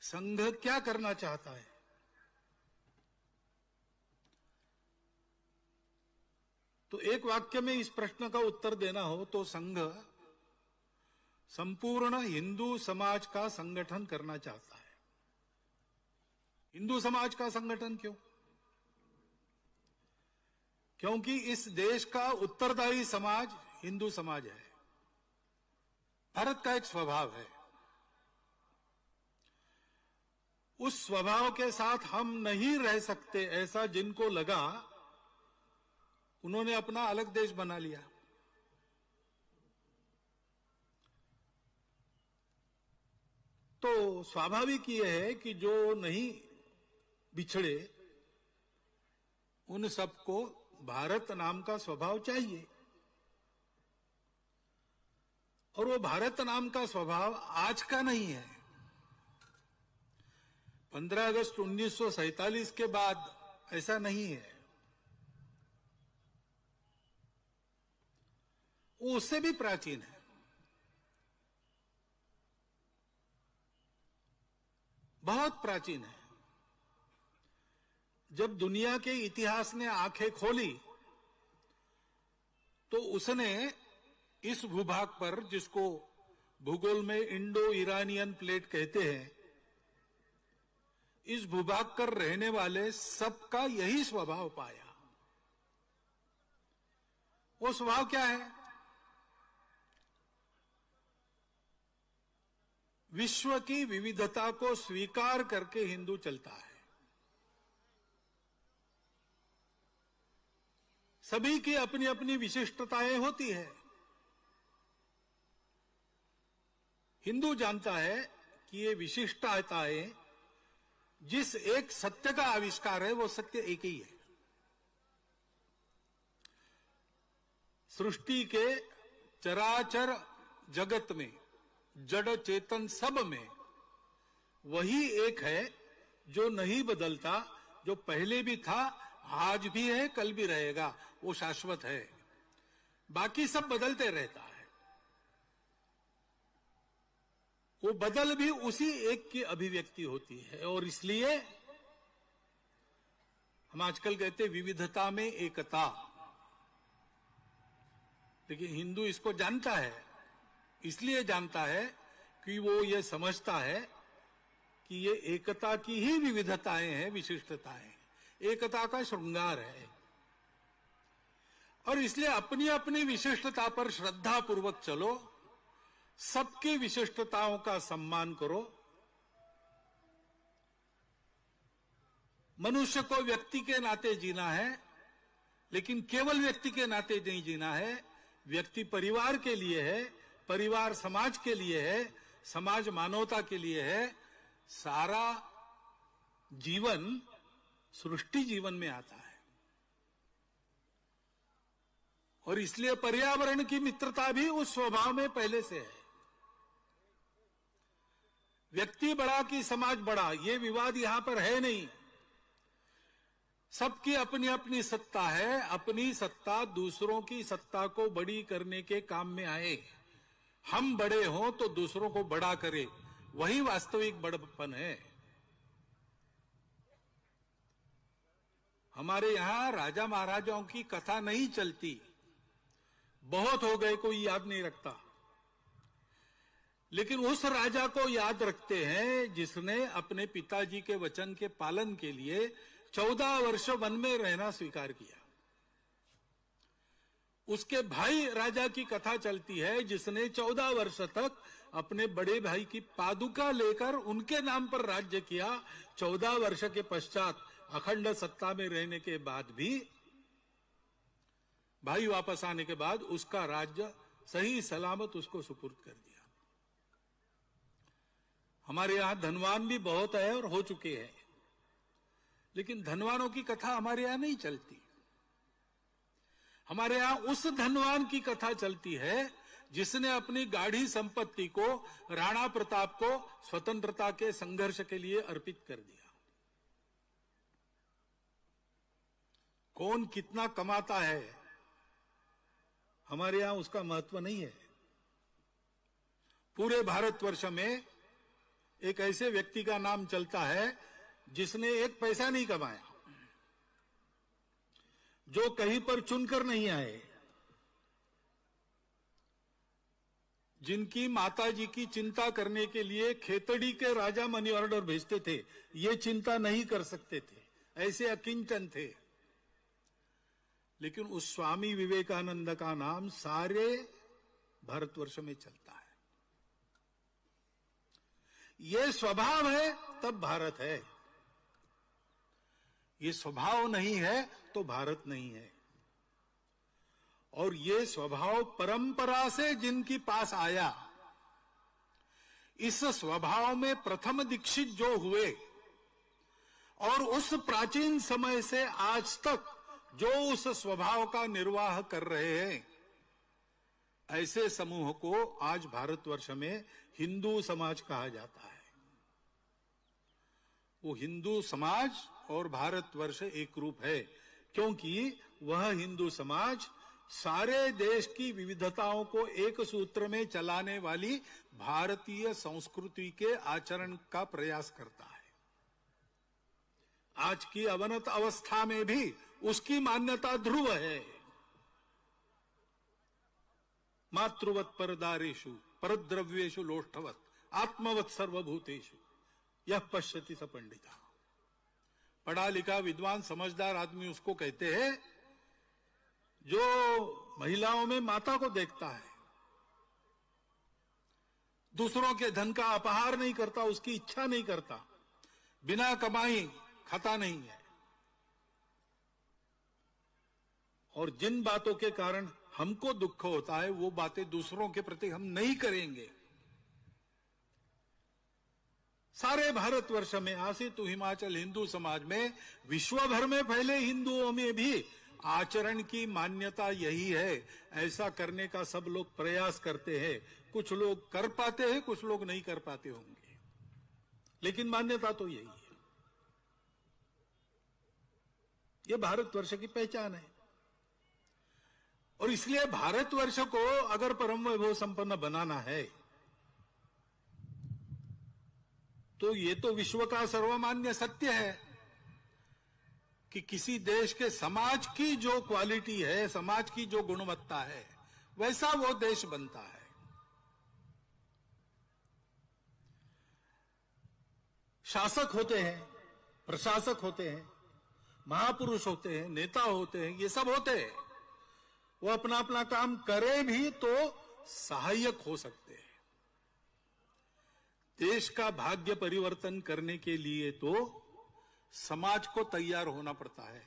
संघ क्या करना चाहता है? तो एक वाक्य में इस प्रश्न का उत्तर देना हो तो संघ संपूर्ण हिंदू समाज का संगठन करना चाहता है। हिंदू समाज का संगठन क्यों? क्योंकि इस देश का उत्तरदायी समाज हिंदू समाज है। भारत का एक स्वभाव है, उस स्वभाव के साथ हम नहीं रह सकते ऐसा जिनको लगा, उन्होंने अपना अलग देश बना लिया। तो स्वाभाविक यह है कि जो नहीं बिछड़े उन सबको भारत नाम का स्वभाव चाहिए, और वो भारत नाम का स्वभाव आज का नहीं है। 15 अगस्त 1947 के बाद ऐसा नहीं है, वो उससे भी प्राचीन है। बहुत प्राचीन है। जब दुनिया के इतिहास ने आंखें खोली तो उसने इस भूभाग पर, जिसको भूगोल में इंडो ईरानियन प्लेट कहते हैं, इस भूभाग पर रहने वाले सबका यही स्वभाव पाया। वो स्वभाव क्या है? विश्व की विविधता को स्वीकार करके हिंदू चलता है। सभी की अपनी अपनी विशिष्टताएं होती है। हिंदू जानता है कि ये विशिष्टताएं जिस एक सत्य का आविष्कार है, वो सत्य एक ही है। सृष्टि के चराचर जगत में, जड़ चेतन सब में वही एक है जो नहीं बदलता, जो पहले भी था, आज भी है, कल भी रहेगा, वो शाश्वत है। बाकी सब बदलते रहता है। वो बदल भी उसी एक की अभिव्यक्ति होती है। और इसलिए हम आजकल कहते विविधता में एकता। लेकिन हिंदू इसको जानता है, इसलिए जानता है कि वो ये समझता है कि ये एकता की ही विविधताएं हैं, विशिष्टताएं, एकता का श्रृंगार है। और इसलिए अपनी अपनी विशिष्टता पर श्रद्धा पूर्वक चलो, सबकी विशिष्टताओं का सम्मान करो। मनुष्य को व्यक्ति के नाते जीना है, लेकिन केवल व्यक्ति के नाते नहीं जीना है। व्यक्ति परिवार के लिए है, परिवार समाज के लिए है, समाज मानवता के लिए है। सारा जीवन सृष्टि जीवन में आता है। और इसलिए पर्यावरण की मित्रता भी उस स्वभाव में पहले से है। व्यक्ति बड़ा कि समाज बड़ा, ये विवाद यहां पर है नहीं। सबकी अपनी अपनी सत्ता है। अपनी सत्ता दूसरों की सत्ता को बड़ी करने के काम में आए। हम बड़े हों तो दूसरों को बड़ा करे, वही वास्तविक बड़प्पन है। हमारे यहां राजा महाराजाओं की कथा नहीं चलती, बहुत हो गए, कोई याद नहीं रखता। लेकिन उस राजा को याद रखते हैं जिसने अपने पिताजी के वचन के पालन के लिए 14 वर्ष वन में रहना स्वीकार किया। उसके भाई राजा की कथा चलती है जिसने 14 वर्ष तक अपने बड़े भाई की पादुका लेकर उनके नाम पर राज्य किया। 14 वर्ष के पश्चात अखंड सत्ता में रहने के बाद भी, भाई वापस आने के बाद, उसका राज्य सही सलामत उसको सुपुर्द कर दिया। हमारे यहां धनवान भी बहुत है और हो चुके हैं, लेकिन धनवानों की कथा हमारे यहां नहीं चलती। हमारे यहां उस धनवान की कथा चलती है जिसने अपनी गाढ़ी संपत्ति को राणा प्रताप को स्वतंत्रता के संघर्ष के लिए अर्पित कर दिया। कौन कितना कमाता है, हमारे यहां उसका महत्व नहीं है। पूरे भारतवर्ष में एक ऐसे व्यक्ति का नाम चलता है जिसने एक पैसा नहीं कमाया, जो कहीं पर चुनकर नहीं आए, जिनकी माताजी की चिंता करने के लिए खेतड़ी के राजा मनी ऑर्डर भेजते थे, ये चिंता नहीं कर सकते थे, ऐसे अकिंचन थे। लेकिन उस स्वामी विवेकानंद का नाम सारे भारतवर्ष में चलता है। ये स्वभाव है तब भारत है, ये स्वभाव नहीं है तो भारत नहीं है। और ये स्वभाव परंपरा से जिनकी पास आया, इस स्वभाव में प्रथम दीक्षित जो हुए और उस प्राचीन समय से आज तक जो उस स्वभाव का निर्वाह कर रहे हैं, ऐसे समूह को आज भारतवर्ष में हिंदू समाज कहा जाता है। वो हिंदू समाज और भारतवर्ष एक रूप है, क्योंकि वह हिंदू समाज सारे देश की विविधताओं को एक सूत्र में चलाने वाली भारतीय संस्कृति के आचरण का प्रयास करता है। आज की अवनत अवस्था में भी उसकी मान्यता ध्रुव है। मातृवत परदारेषु परद्रव्येषु लोष्ठवत आत्मवत सर्वभूतेषु यह पश्यति स पंडिता। पढ़ा लिखा विद्वान समझदार आदमी उसको कहते हैं जो महिलाओं में माता को देखता है, दूसरों के धन का अपहार नहीं करता, उसकी इच्छा नहीं करता, बिना कमाई खाता नहीं है, और जिन बातों के कारण हमको दुख होता है वो बातें दूसरों के प्रति हम नहीं करेंगे। सारे भारतवर्ष में आसित हिमाचल हिंदू समाज में, विश्व भर में फैले हिंदुओं में भी आचरण की मान्यता यही है। ऐसा करने का सब लोग प्रयास करते हैं, कुछ लोग कर पाते हैं, कुछ लोग नहीं कर पाते होंगे, लेकिन मान्यता तो यही है। ये भारतवर्ष की पहचान है। और इसलिए भारतवर्ष को अगर परम वैभव संपन्न बनाना है तो ये तो विश्व का सर्वमान्य सत्य है कि किसी देश के समाज की जो क्वालिटी है, समाज की जो गुणवत्ता है, वैसा वो देश बनता है। शासक होते हैं, प्रशासक होते हैं, महापुरुष होते हैं, नेता होते हैं, ये सब होते हैं। वो अपना अपना काम करे भी तो सहायक हो सकते हैं। देश का भाग्य परिवर्तन करने के लिए तो समाज को तैयार होना पड़ता है,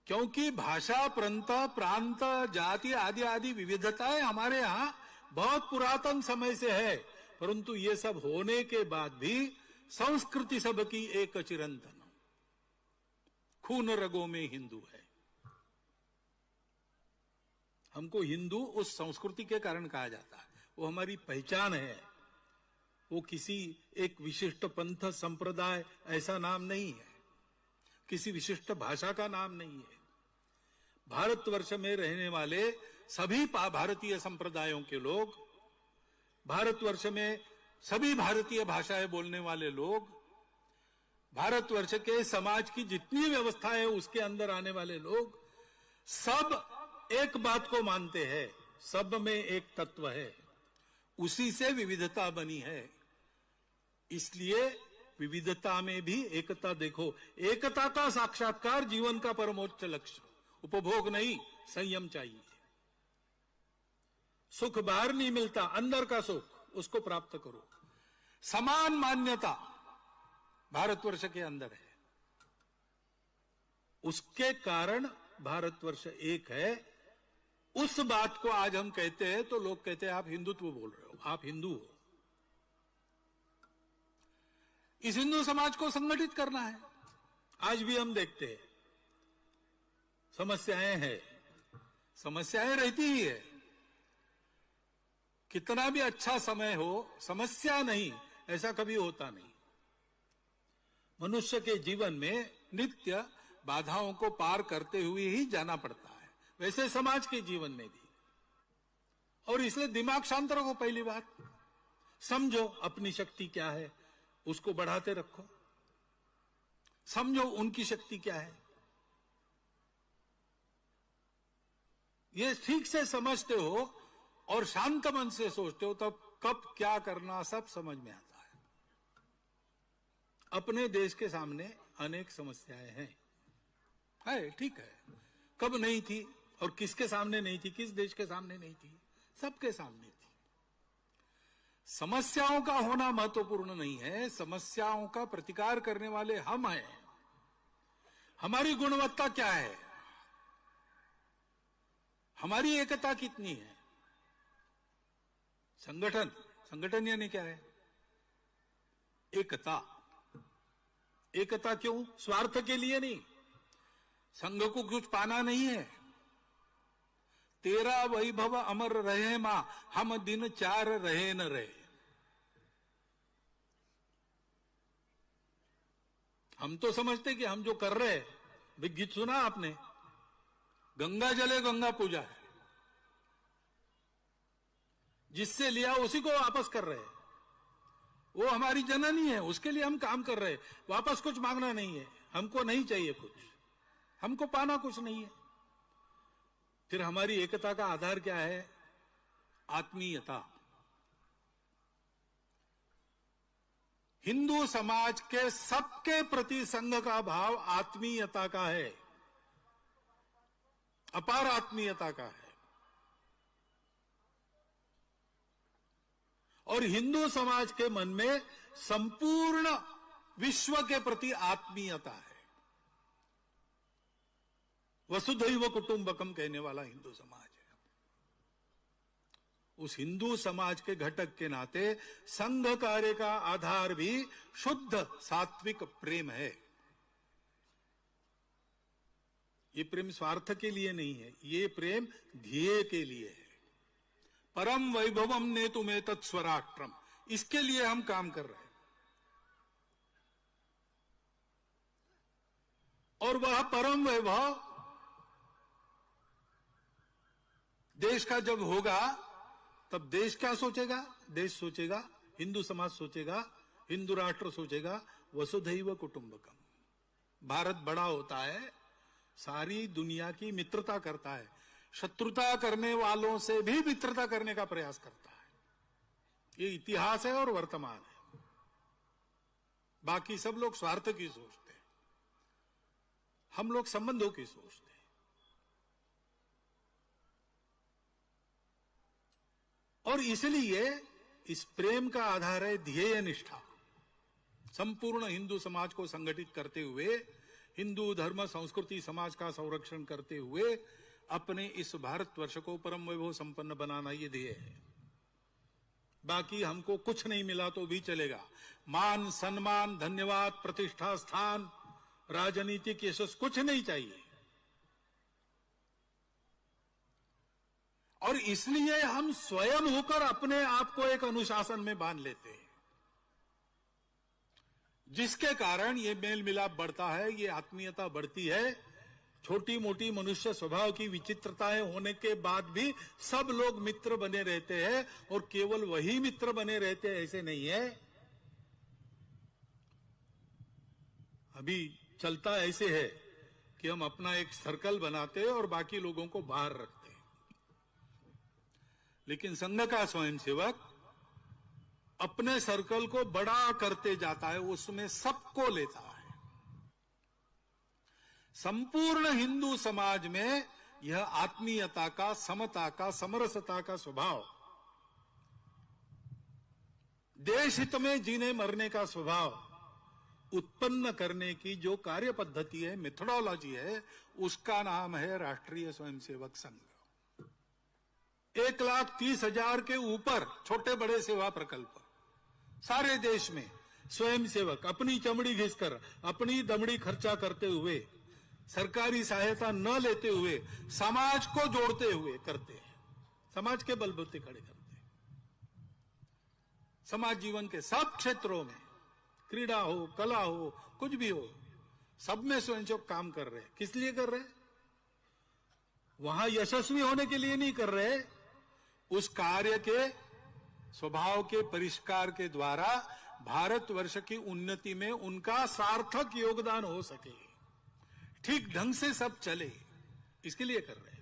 क्योंकि भाषा, प्रांत, जाति आदि आदि विविधताएं हमारे यहां बहुत पुरातन समय से है, परंतु ये सब होने के बाद भी संस्कृति सबकी एक चिरंतन, खून रगों में हिंदू है। हमको हिंदू उस संस्कृति के कारण कहा जाता है, वो हमारी पहचान है। वो किसी एक विशिष्ट पंथ संप्रदाय ऐसा नाम नहीं है, किसी विशिष्ट भाषा का नाम नहीं है। भारतवर्ष में रहने वाले सभी भारतीय संप्रदायों के लोग, भारतवर्ष में सभी भारतीय भाषाएं बोलने वाले लोग, भारतवर्ष के समाज की जितनी व्यवस्था है उसके अंदर आने वाले लोग, सब एक बात को मानते हैं, सब में एक तत्व है, उसी से विविधता बनी है। इसलिए विविधता में भी एकता देखो। एकता का साक्षात्कार जीवन का परमोच्च लक्ष्य, उपभोग नहीं, संयम चाहिए। सुख बाहर नहीं मिलता, अंदर का सुख उसको प्राप्त करो। समान मान्यता भारतवर्ष के अंदर है, उसके कारण भारतवर्ष एक है। उस बात को आज हम कहते हैं तो लोग कहते हैं आप हिंदुत्व बोल रहे हो, आप हिंदू हो। इस हिंदू समाज को संगठित करना है। आज भी हम देखते हैं समस्याएं हैं, समस्याएं रहती ही है। कितना भी अच्छा समय हो, समस्या नहीं ऐसा कभी होता नहीं। मनुष्य के जीवन में नित्य बाधाओं को पार करते हुए ही जाना पड़ता है, वैसे समाज के जीवन में भी। और इसलिए दिमाग शांत रखो। पहली बात, समझो अपनी शक्ति क्या है, उसको बढ़ाते रखो। समझो उनकी शक्ति क्या है। ये ठीक से समझते हो और शांत मन से सोचते हो, तब कब क्या करना सब समझ में आता है। अपने देश के सामने अनेक समस्याएं हैं, ठीक है। कब नहीं थी और किसके सामने नहीं थी, किस देश के सामने नहीं थी, सबके सामने थी। समस्याओं का होना महत्वपूर्ण नहीं है, समस्याओं का प्रतिकार करने वाले हम हैं। हमारी गुणवत्ता क्या है, हमारी एकता कितनी है। संगठन यानी क्या है, एकता। एकता क्यों, स्वार्थ के लिए नहीं, संघ को कुछ पाना नहीं है। तेरा वैभव अमर रहे मां, हम दिन चार रहे न रहे। हम तो समझते कि हम जो कर रहे हैं, गीत सुना आपने, गंगा जले गंगा पूजा है, जिससे लिया उसी को वापस कर रहे हैं। वो हमारी जननी है, उसके लिए हम काम कर रहे हैं। वापस कुछ मांगना नहीं है, हमको नहीं चाहिए कुछ, हमको पाना कुछ नहीं है। फिर हमारी एकता का आधार क्या है, आत्मीयता। हिंदू समाज के सबके प्रति संघ का भाव आत्मीयता का है, अपार आत्मीयता का है। और हिंदू समाज के मन में संपूर्ण विश्व के प्रति आत्मीयता है। वसुधैव कुटुंबकम कहने वाला हिंदू समाज है। उस हिंदू समाज के घटक के नाते संघ कार्य का आधार भी शुद्ध सात्विक प्रेम है। ये प्रेम स्वार्थ के लिए नहीं है, ये प्रेम ध्येय के लिए है। परम वैभवम ने तुम्हें तत्स्वराष्ट्रम, इसके लिए हम काम कर रहे हैं। और वह परम वैभव देश का जब होगा, तब देश क्या सोचेगा, देश सोचेगा, हिंदू समाज सोचेगा, हिंदू राष्ट्र सोचेगा वसुधैव कुटुंबकम। भारत बड़ा होता है, सारी दुनिया की मित्रता करता है, शत्रुता करने वालों से भी मित्रता करने का प्रयास करता है। ये इतिहास है और वर्तमान है। बाकी सब लोग स्वार्थ की सोचते हैं, हम लोग संबंधों की सोचते हैं। और इसलिए इस प्रेम का आधार है ध्येय निष्ठा। संपूर्ण हिंदू समाज को संगठित करते हुए, हिंदू धर्म संस्कृति समाज का संरक्षण करते हुए अपने इस भारतवर्ष को परम वैभव संपन्न बनाना, ये ध्येय है। बाकी हमको कुछ नहीं मिला तो भी चलेगा, मान सम्मान धन्यवाद प्रतिष्ठा स्थान राजनीतिक यशस्वी कुछ नहीं चाहिए। और इसलिए हम स्वयं होकर अपने आप को एक अनुशासन में बांध लेते हैं, जिसके कारण ये मेल मिलाप बढ़ता है, ये आत्मीयता बढ़ती है। छोटी मोटी मनुष्य स्वभाव की विचित्रताएं होने के बाद भी सब लोग मित्र बने रहते हैं, और केवल वही मित्र बने रहते हैं ऐसे नहीं है। अभी चलता ऐसे है कि हम अपना एक सर्कल बनाते हैं और बाकी लोगों को बाहर रखते हैं। लेकिन संघ का स्वयंसेवक अपने सर्कल को बड़ा करते जाता है, उसमें सबको लेता है। संपूर्ण हिंदू समाज में यह आत्मीयता का, समता का, समरसता का स्वभाव, देश हित में जीने मरने का स्वभाव उत्पन्न करने की जो कार्य पद्धति है, मेथोडोलॉजी है, उसका नाम है राष्ट्रीय स्वयंसेवक संघ। 1,30,000 के ऊपर छोटे बड़े सेवा प्रकल्प सारे देश में स्वयंसेवक अपनी चमड़ी घिसकर, अपनी दमड़ी खर्चा करते हुए, सरकारी सहायता न लेते हुए, समाज को जोड़ते हुए करते हैं। समाज के बलबूते खड़े करते हैं। समाज जीवन के सब क्षेत्रों में, क्रीड़ा हो, कला हो, कुछ भी हो, सब में स्वयंसेवक काम कर रहे हैं। किस लिए कर रहे हैं? वहां यशस्वी होने के लिए नहीं कर रहे, उस कार्य के स्वभाव के परिष्कार के द्वारा भारतवर्ष की उन्नति में उनका सार्थक योगदान हो सके, ठीक ढंग से सब चले, इसके लिए कर रहे हैं।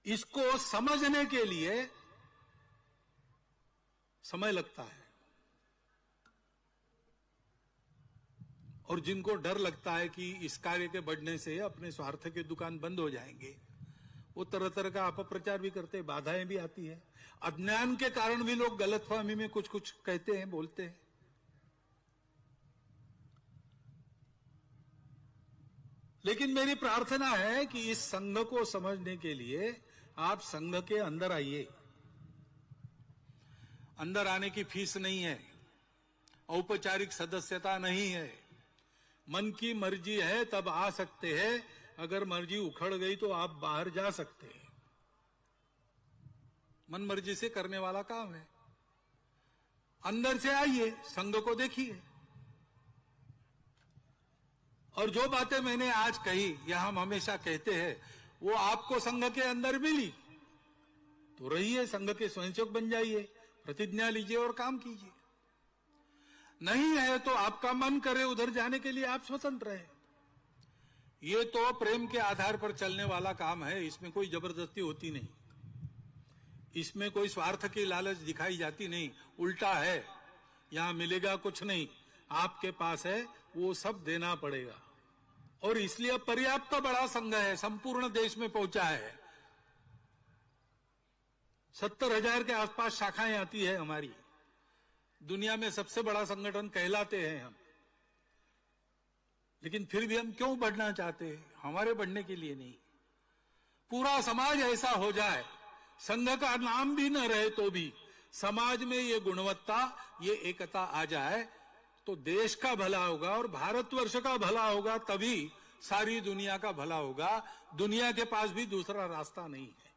इसको समझने के लिए समय लगता है, और जिनको डर लगता है कि इस कार्य के बढ़ने से अपने स्वार्थ के दुकान बंद हो जाएंगे, वो तरह तरह का अपप्रचार भी करते हैं, बाधाएं भी आती है। अज्ञान के कारण भी लोग गलतफहमी में कुछ कुछ कहते हैं, बोलते हैं। लेकिन मेरी प्रार्थना है कि इस संघ को समझने के लिए आप संघ के अंदर आइए। अंदर आने की फीस नहीं है, औपचारिक सदस्यता नहीं है, मन की मर्जी है तब आ सकते हैं, अगर मर्जी उखड़ गई तो आप बाहर जा सकते हैं। मन मर्जी से करने वाला काम है। अंदर से आइए, संघ को देखिए, और जो बातें मैंने आज कही या हम हमेशा कहते हैं वो आपको संघ के अंदर मिली तो रहिए, संघ के स्वयंसेवक बन जाइए, प्रतिज्ञा लीजिए और काम कीजिए। नहीं है तो आपका मन करे उधर जाने के लिए आप स्वतंत्र हैं। ये तो प्रेम के आधार पर चलने वाला काम है, इसमें कोई जबरदस्ती होती नहीं, इसमें कोई स्वार्थ की लालच दिखाई जाती नहीं। उल्टा है, यहां मिलेगा कुछ नहीं, आपके पास है वो सब देना पड़ेगा। और इसलिए पर्याप्त बड़ा संघ है, संपूर्ण देश में पहुंचा है। 70,000 के आसपास शाखाएं आती है हमारी, दुनिया में सबसे बड़ा संगठन कहलाते हैं हम। लेकिन फिर भी हम क्यों बढ़ना चाहते हैं? हमारे बढ़ने के लिए नहीं, पूरा समाज ऐसा हो जाए, संघ का नाम भी न रहे तो भी समाज में ये गुणवत्ता, ये एकता आ जाए तो देश का भला होगा और भारतवर्ष का भला होगा, तभी सारी दुनिया का भला होगा। दुनिया के पास भी दूसरा रास्ता नहीं है।